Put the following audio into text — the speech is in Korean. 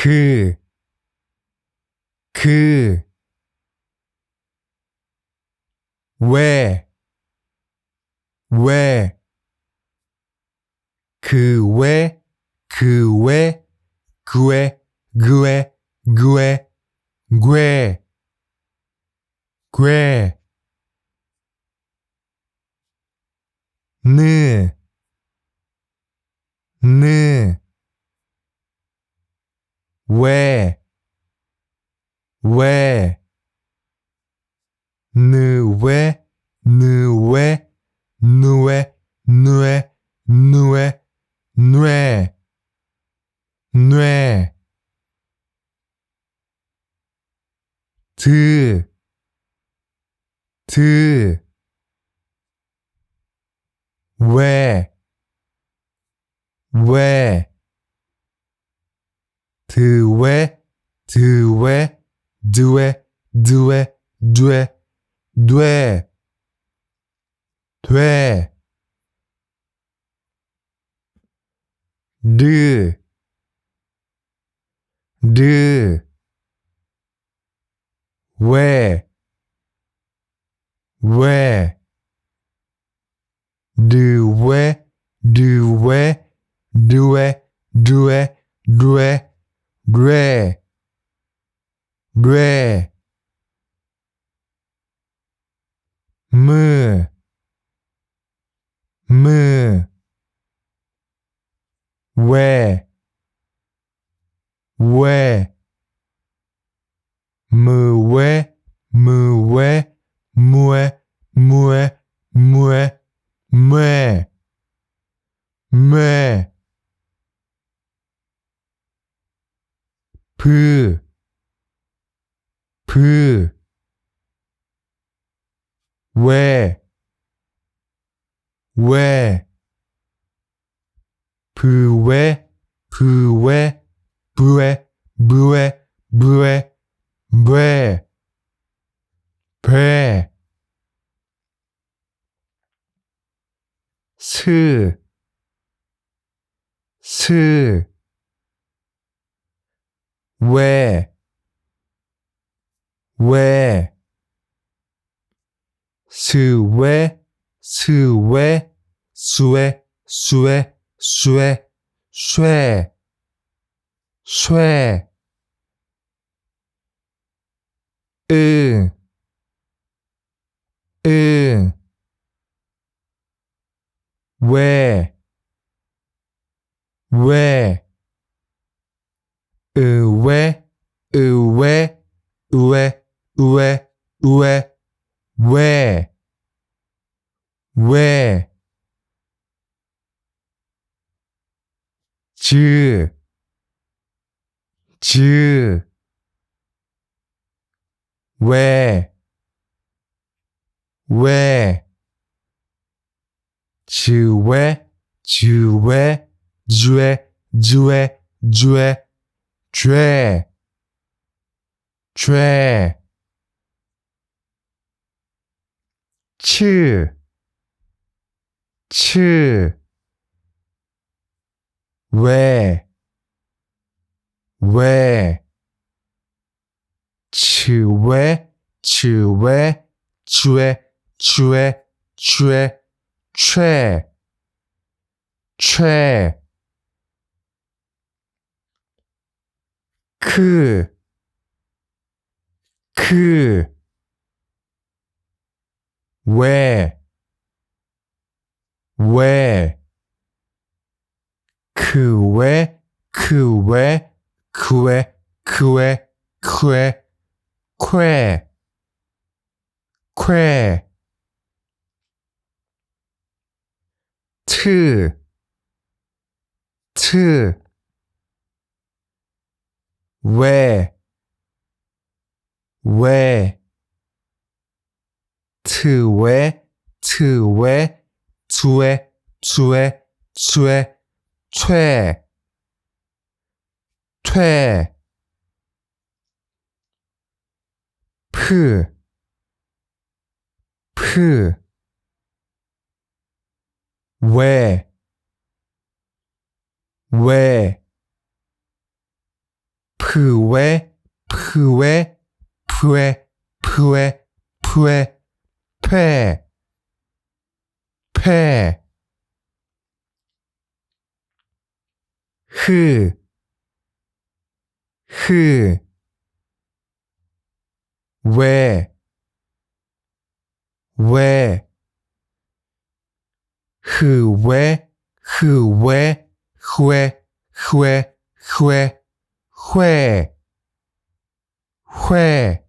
그, 왜, 괴, 느, 왜, 뇌, 드, 왜, 돼, 르, 왜, 뇌, 무, 왜, 매, 브, 왜, 부왜, 부에, 배, 스, 왜, 스웨, 쇠, 응, 왜, 의외, 왜, 즈, 왜, 즈왜, 죄, 치, 왜, 츠왜, 최, 크, 왜, 그 왜, 쾌, 트, 왜, 트왜, 퇴, 프, 왜, 푸에, 푸에, 푸에, 푸에, 푸에, 패, 패, 흐, 흐, 왜, 왜, 흐왜, 흐왜, 흐에, 흐에, 흐에, 회, 회,